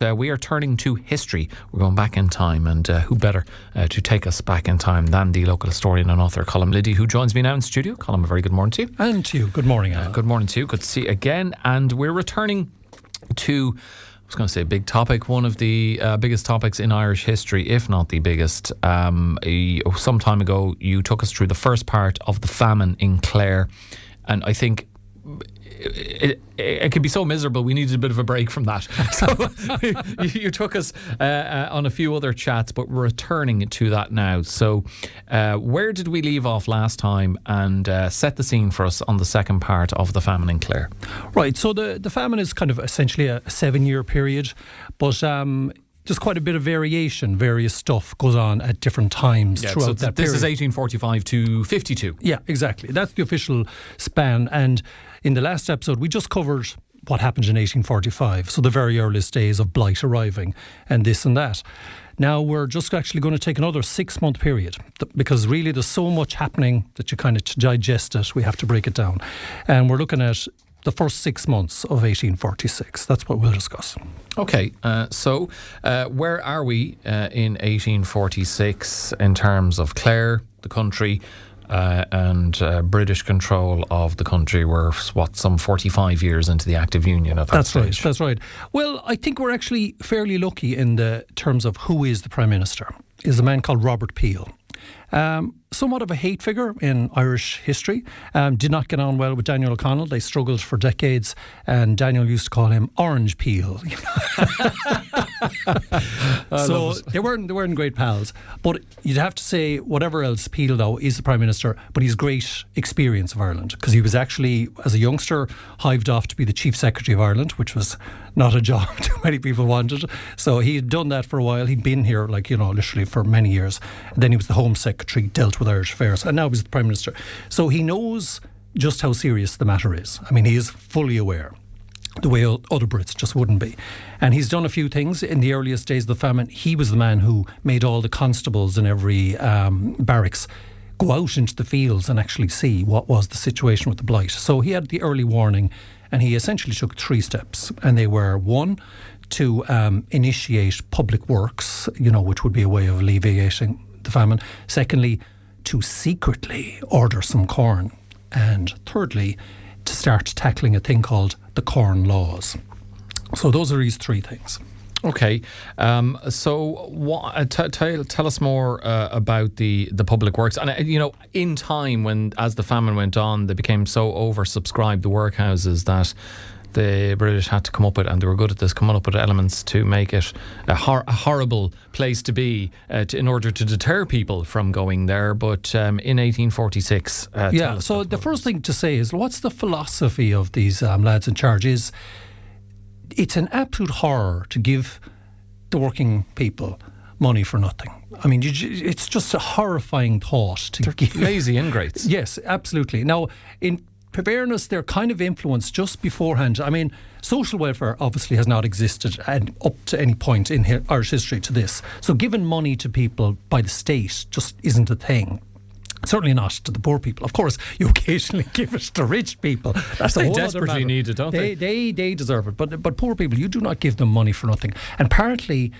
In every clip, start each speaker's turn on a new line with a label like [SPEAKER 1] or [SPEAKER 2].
[SPEAKER 1] We are turning to history. We're going back in time, and who better to take us back in time than the local historian and author Colm Liddy, who joins me now in studio. Colm, a very good morning to you.
[SPEAKER 2] And to you. Good morning, Alan.
[SPEAKER 1] Good morning to you. Good to see you again. And we're returning to, I was going to say, a big topic, one of the biggest topics in Irish history, if not the biggest. Some time ago, you took us through the first part of the famine in Clare, and I think it could be so miserable we needed a bit of a break from that. So you took us on a few other chats, but we're returning to that now. So where did we leave off last time, and set the scene for us on the second part of the famine in Clare?
[SPEAKER 2] Right, so the famine is kind of essentially a 7-year period, but there's quite a bit of variation. Various stuff goes on at different times throughout that period.
[SPEAKER 1] This is 1845 to 52.
[SPEAKER 2] Yeah, exactly. That's the official span. And in the last episode, we just covered what happened in 1845. So the very earliest days of blight arriving and this and that. Now we're just actually going to take another 6-month period, because really there's so much happening that you kind of, to digest it, we have to break it down. And we're looking at the first 6 months of 1846. That's what we'll discuss.
[SPEAKER 1] Okay, so where are we in 1846 in terms of Clare, the country, and British control of the country? We're, some 45 years into the active union at that stage.
[SPEAKER 2] That's right. Well, I think we're actually fairly lucky in the terms of who is the Prime Minister. Is a man called Robert Peel. Somewhat of a hate figure in Irish history. Did not get on well with Daniel O'Connell. They struggled for decades, and Daniel used to call him Orange Peel. So they weren't great pals. But you'd have to say, whatever else, Peel though is the Prime Minister, but he's great experience of Ireland, because he was actually, as a youngster, hived off to be the Chief Secretary of Ireland, which was not a job too many people wanted. So he had done that for a while. He'd been here, literally for many years. And then he was the Home Secretary, dealt with Irish affairs, and now he's the Prime Minister. So he knows just how serious the matter is. I mean, he is fully aware, the way other Brits just wouldn't be. And he's done a few things. In the earliest days of the famine, he was the man who made all the constables in every barracks go out into the fields and actually see what was the situation with the blight. So he had the early warning, and he essentially took 3 steps. And they were, 1, to initiate public works, which would be a way of alleviating the famine. Secondly, to secretly order some corn. And thirdly, to start tackling a thing called the Corn Laws. So those are his 3 things.
[SPEAKER 1] Okay, so tell us more about the public works. And in time, when as the famine went on, they became so oversubscribed, the workhouses, that the British had to come up with, and they were good at this, coming up with elements to make it a horrible place to be, in order to deter people from going there. But in 1846,
[SPEAKER 2] so the first thing to say is, what's the philosophy of these lads in charge? Is it's an absolute horror to give the working people money for nothing. I mean, it's just a horrifying thought to give.
[SPEAKER 1] Lazy ingrates.
[SPEAKER 2] Yes, absolutely. Now, in fairness, they're kind of influenced just beforehand. I mean, social welfare obviously has not existed up to any point in Irish history to this. So giving money to people by the state just isn't a thing. Certainly not to the poor people. Of course, you occasionally give it to rich people. That's
[SPEAKER 1] they desperately need it, don't they?
[SPEAKER 2] They deserve it. But poor people, you do not give them money for nothing. And apparently,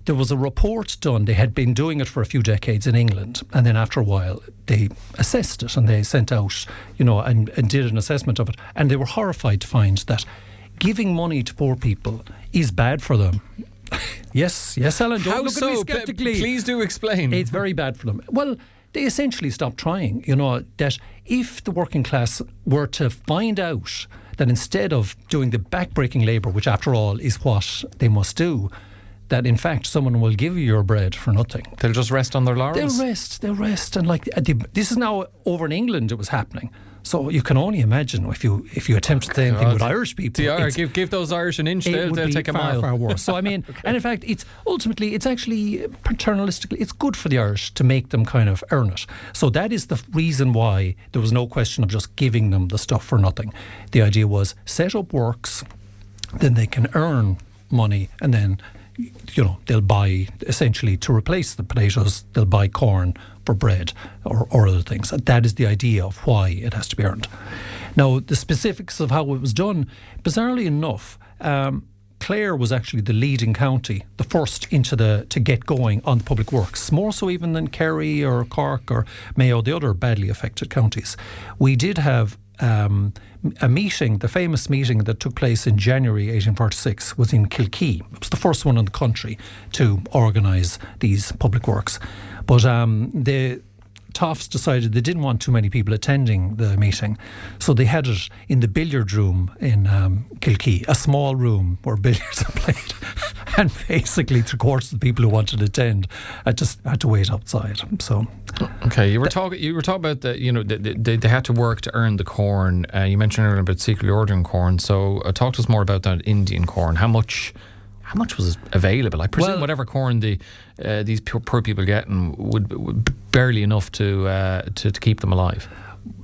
[SPEAKER 2] there was a report done. They had been doing it for a few decades in England, and then after a while they assessed it, and they sent out, and did an assessment of it, and they were horrified to find that giving money to poor people is bad for them. Yes, Alan, don't look at me sceptically.
[SPEAKER 1] Please do explain.
[SPEAKER 2] It's very bad for them. Well, they essentially stopped trying, that if the working class were to find out that instead of doing the backbreaking labour, which after all is what they must do, that in fact someone will give you your bread for nothing.
[SPEAKER 1] They'll just rest on their laurels?
[SPEAKER 2] They'll rest. And this is now over in England it was happening. So you can only imagine if you attempt the same thing with Irish people.
[SPEAKER 1] Give those Irish an inch, they'll take a mile.
[SPEAKER 2] Far worse. So I mean, and in fact, it's actually paternalistically, it's good for the Irish to make them kind of earn it. So that is the reason why there was no question of just giving them the stuff for nothing. The idea was set up works, then they can earn money, and then they'll buy, essentially to replace the potatoes, they'll buy corn for bread or other things. That is the idea of why it has to be earned. Now, the specifics of how it was done, bizarrely enough, Clare was actually the leading county, the first to get going on the public works, more so even than Kerry or Cork or Mayo, the other badly affected counties. We did have a meeting, the famous meeting that took place in January 1846 was in Kilkee. It was the first one in the country to organise these public works. But the Toffs decided they didn't want too many people attending the meeting, so they had it in the billiard room in Kilkee, a small room where billiards are played. And basically, three-quarters of the people who wanted to attend just had to wait outside. So,
[SPEAKER 1] okay, you were talking about they had to work to earn the corn. You mentioned earlier about secretly ordering corn. So, talk to us more about that Indian corn. How much was available? I presume whatever corn these poor people are getting would barely enough to keep them alive.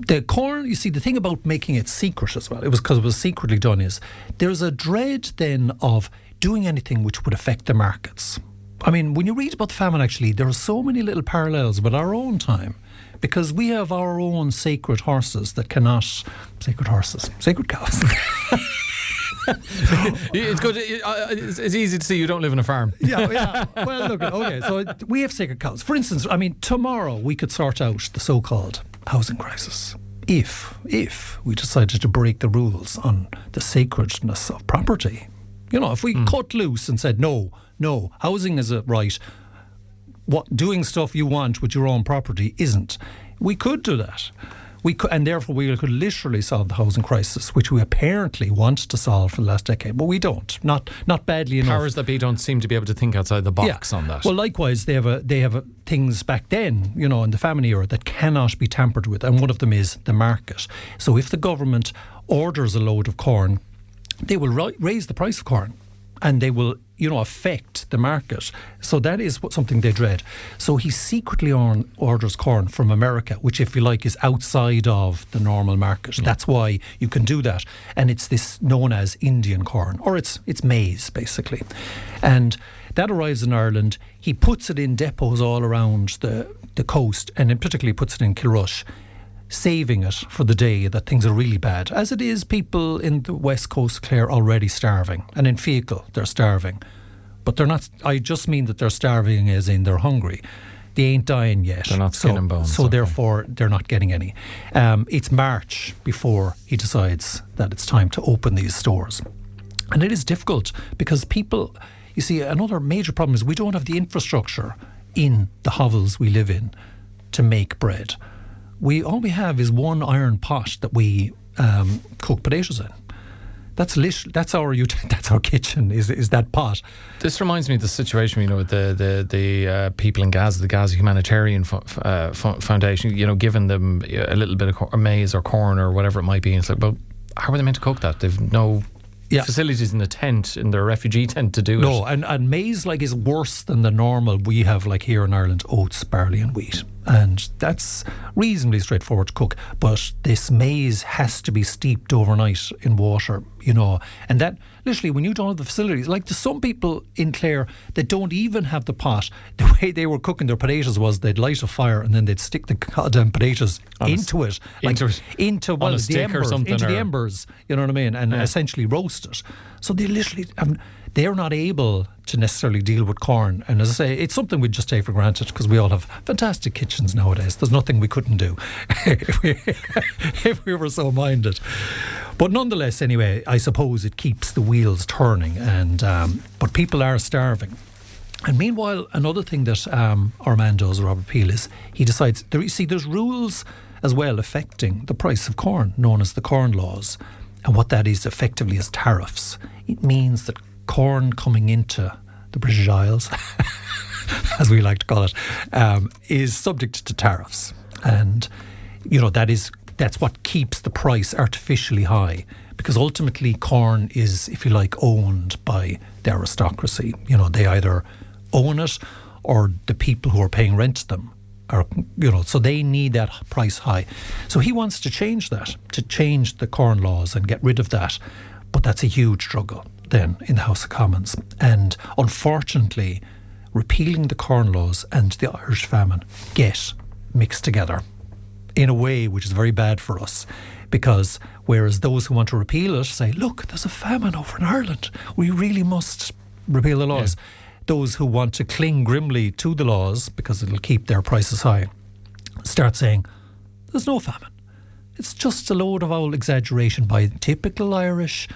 [SPEAKER 2] The corn, you see, the thing about making it secret as well, it was because it was secretly done, is there's a dread then of doing anything which would affect the markets. I mean, when you read about the famine, actually, there are so many little parallels with our own time, because we have our own sacred horses that cannot... Sacred cows.
[SPEAKER 1] It's good. It's easy to see you don't live in a farm.
[SPEAKER 2] Yeah. Well, look, okay, so we have sacred cows. For instance, I mean, tomorrow we could sort out the so-called housing crisis if we decided to break the rules on the sacredness of property. You know, if we cut loose and said, no, housing is a right, doing stuff you want with your own property isn't. We could do that. And therefore we could literally solve the housing crisis, which we apparently want to solve for the last decade, but we don't. Not badly enough.
[SPEAKER 1] Powers that be don't seem to be able to think outside the box on that.
[SPEAKER 2] Well, likewise, they have things back then, you know, in the famine era that cannot be tampered with, and one of them is the market. So if the government orders a load of corn, they will raise the price of corn, and they will, you know, affect the market. So that is something they dread. So he secretly orders corn from America, which, if you like, is outside of the normal market. That's why you can do that. And it's this known as Indian corn, or it's maize, basically. And that arrives in Ireland. He puts it in depots all around the coast, and in particular puts it in Kilrush, saving it for the day that things are really bad. As it is, people in the west coast of Clare already starving, and in Feakle they're starving. But they're not, I just mean that they're starving as in they're hungry. They ain't dying yet.
[SPEAKER 1] They're not skin and bones.
[SPEAKER 2] So therefore they're not getting any. It's March before he decides that it's time to open these stores. And it is difficult because people, you see, another major problem is we don't have the infrastructure in the hovels we live in to make bread. All we have is one iron pot that we cook potatoes in. That's our kitchen. Is that pot?
[SPEAKER 1] This reminds me of the situation, you know, with the people in Gaza, the Gaza Humanitarian Foundation. You know, giving them a little bit of maize or corn or whatever it might be. And it's like, well, how are they meant to cook that? They've no facilities in their refugee tent to do it.
[SPEAKER 2] No, and maize is worse than the normal we have here in Ireland: oats, barley, and wheat. And that's reasonably straightforward to cook. But this maize has to be steeped overnight in water, you know. And that, literally, when you don't have the facilities, there's some people in Clare that don't even have the pot. The way they were cooking their potatoes was they'd light a fire and then they'd stick the goddamn potatoes into the embers, you know what I mean, and essentially roast it. So they literally... they're not able to necessarily deal with corn. And as I say, it's something we just take for granted because we all have fantastic kitchens nowadays. There's nothing we couldn't do if we were so minded. But nonetheless, anyway, I suppose it keeps the wheels turning. And but people are starving. And meanwhile, another thing that our man does, Robert Peel, is he decides, there's rules as well affecting the price of corn, known as the Corn Laws. And what that is effectively is tariffs. It means that corn coming into the British Isles, as we like to call it, is subject to tariffs. And, you know, that's what keeps the price artificially high, because ultimately corn is, if you like, owned by the aristocracy. You know, they either own it or the people who are paying rent to them are, you know, so they need that price high. So he wants to change that, to change the Corn Laws and get rid of that. But that's a huge struggle then in the House of Commons. And unfortunately, repealing the Corn Laws and the Irish famine get mixed together in a way which is very bad for us, because whereas those who want to repeal it say, look, there's a famine over in Ireland, we really must repeal the laws. Those who want to cling grimly to the laws because it'll keep their prices high start saying, there's no famine. It's just a load of old exaggeration by typical Irish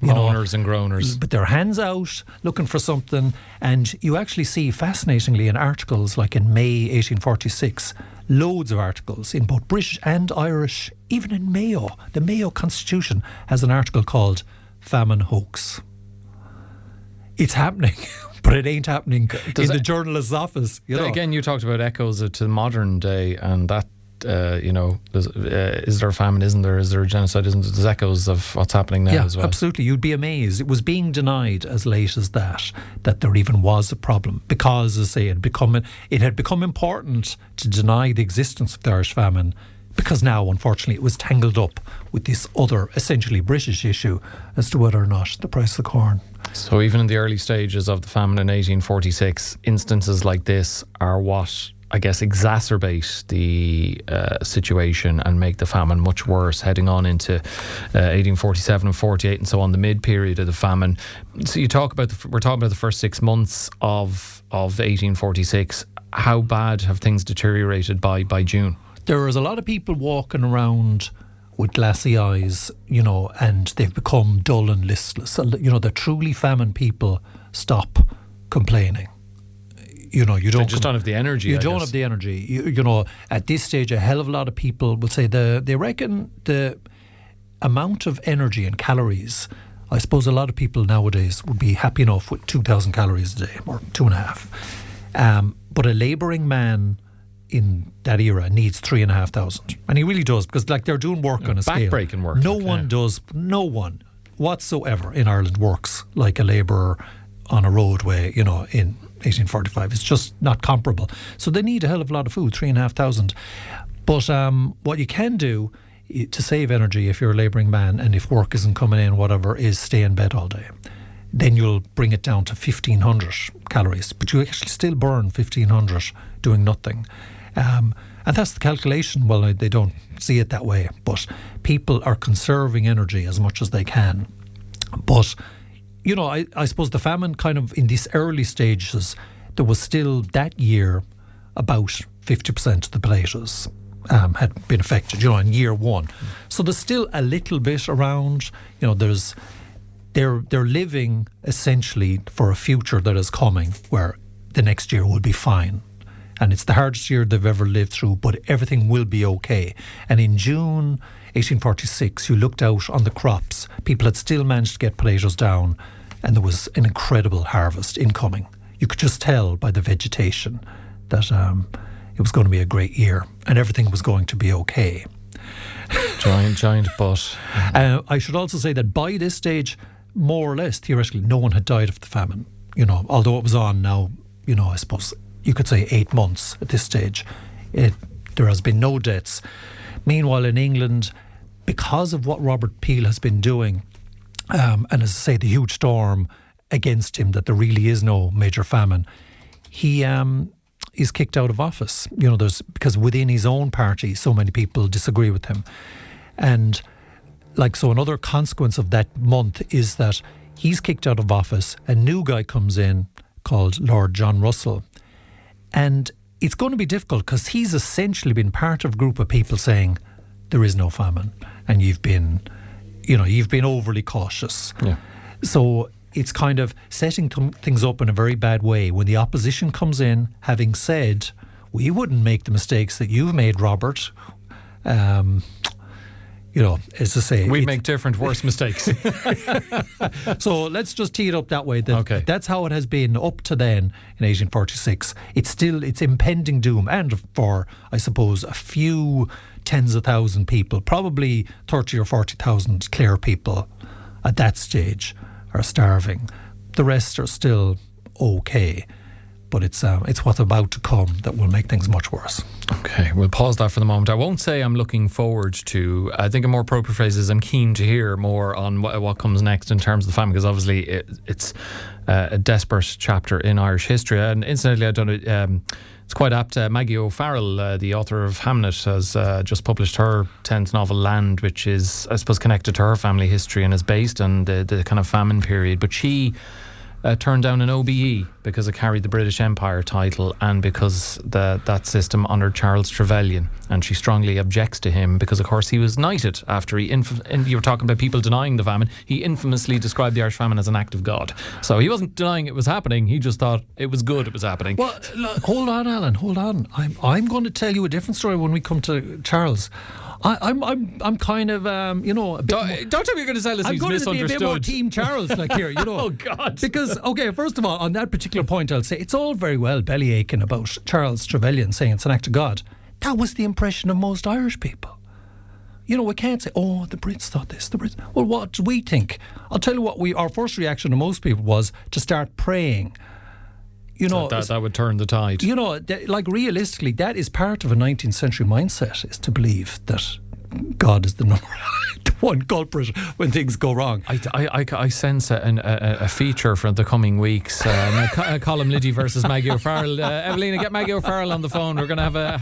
[SPEAKER 1] moaners and groaners.
[SPEAKER 2] With their hands out, looking for something. And you actually see, fascinatingly, in articles like in May 1846, loads of articles in both British and Irish, even in Mayo. The Mayo Constitution has an article called Famine Hoax. It's happening. But it ain't happening in the journalist's office.
[SPEAKER 1] Again, you talked about echoes to the modern day, and that, is there a famine, isn't there? Is there a genocide, isn't there? There's echoes of what's happening now as well.
[SPEAKER 2] Absolutely. You'd be amazed. It was being denied as late as that there even was a problem, because, as I say, it had become important to deny the existence of the Irish famine, because now, unfortunately, it was tangled up with this other, essentially British issue as to whether or not the price of the corn.
[SPEAKER 1] So even in the early stages of the famine in 1846, instances like this are what, I guess, exacerbate the situation and make the famine much worse, heading on into 1847 and 48 and so on, the mid-period of the famine. So we're talking about the first 6 months of 1846. How bad have things deteriorated by June?
[SPEAKER 2] There is a lot of people walking around with glassy eyes, and they've become dull and listless. The truly famine people stop complaining. You don't
[SPEAKER 1] have the energy.
[SPEAKER 2] You don't have the energy. At this stage, a hell of a lot of people will say they reckon the amount of energy and calories. I suppose a lot of people nowadays would be happy enough with 2,000 calories a day, or 2.5. But a labouring man in that era needs 3,500, and he really does, because they're doing work on a scale.
[SPEAKER 1] Backbreaking work.
[SPEAKER 2] No one whatsoever in Ireland works like a labourer on a roadway, in 1845. It's just not comparable. So they need a hell of a lot of food, 3,500. But what you can do to save energy if you're a labouring man, and if work isn't coming in, whatever, is stay in bed all day. Then you'll bring it down to 1,500 calories, but you actually still burn 1,500 doing nothing. And that's the calculation. Well, they don't see it that way, but people are conserving energy as much as they can. But, I suppose the famine kind of in these early stages, there was still that year about 50% of the potatoes had been affected, in year one. So there's still a little bit around, they're living essentially for a future that is coming where the next year will be fine. And it's the hardest year they've ever lived through, but everything will be okay. And in June 1846, you looked out on the crops. People had still managed to get potatoes down, and there was an incredible harvest incoming. You could just tell by the vegetation that it was going to be a great year, and everything was going to be okay.
[SPEAKER 1] Giant butt.
[SPEAKER 2] I should also say that by this stage, more or less, theoretically, no one had died of the famine. Although it was on now, I suppose you could say 8 months at this stage. There has been no deaths. Meanwhile, in England, because of what Robert Peel has been doing, and as I say, the huge storm against him that there really is no major famine, he is kicked out of office. Because within his own party, so many people disagree with him. And so another consequence of that month is that he's kicked out of office. A new guy comes in called Lord John Russell. And it's going to be difficult because he's essentially been part of a group of people saying there is no famine, and you've been overly cautious. Yeah. So it's kind of setting things up in a very bad way when the opposition comes in, having said, we wouldn't make the mistakes that you've made, Robert. As I say,
[SPEAKER 1] we make different, worse mistakes.
[SPEAKER 2] So let's just tee it up that way. That's how it has been up to then in 1846. It's impending doom, and for, I suppose, a few tens of thousand people, probably 30 or 40,000 Clare people at that stage are starving. The rest are still okay. but it's what's about to come that will make things much worse.
[SPEAKER 1] Okay, we'll pause that for the moment. I won't say I'm looking forward to. I think a more appropriate phrase is I'm keen to hear more on what comes next in terms of the famine, because obviously it's a desperate chapter in Irish history. And incidentally, I don't know. It's quite apt. Maggie O'Farrell, the author of Hamnet, has just published her 10th novel, Land, which is, I suppose, connected to her family history and is based on the kind of famine period. But she turned down an OBE because it carried the British Empire title and because that system honoured Charles Trevelyan, and she strongly objects to him because, of course, he was knighted after you were talking about people denying the famine. He infamously described the Irish famine as an act of God. So he wasn't denying it was happening, he just thought it was good it was happening.
[SPEAKER 2] Well, hold on, Alan, hold on. I'm going to tell you a different story when we come to Charles. I'm kind of a bit
[SPEAKER 1] don't tell me you're going to tell us he's misunderstood.
[SPEAKER 2] I'm going to be a bit more Team Charles here,
[SPEAKER 1] Oh God!
[SPEAKER 2] Because first of all, on that particular point, I'll say it's all very well bellyaching about Charles Trevelyan saying it's an act of God. That was the impression of most Irish people. We can't say, oh, the Brits thought this, the Brits. Well, what do we think? I'll tell you what our first reaction to most people was to start praying.
[SPEAKER 1] That would turn the tide.
[SPEAKER 2] Realistically, that is part of a 19th century mindset, is to believe that God is the number one culprit when things go wrong.
[SPEAKER 1] I sense a feature for the coming weeks. Colm Liddy versus Maggie O'Farrell. Evelina, get Maggie O'Farrell on the phone. We're going to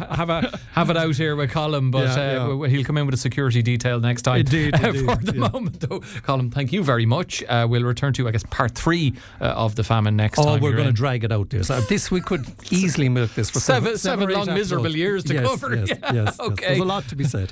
[SPEAKER 1] have it out here with Colm, but he'll come in with a security detail next time.
[SPEAKER 2] Indeed,
[SPEAKER 1] for the moment, though, Colm, thank you very much. We'll return to, I guess, part 3 of the famine next time.
[SPEAKER 2] We're going to drag it out there. So we could easily milk this for seven
[SPEAKER 1] long miserable years to cover.
[SPEAKER 2] Yes.
[SPEAKER 1] Okay,
[SPEAKER 2] there's a lot to be said.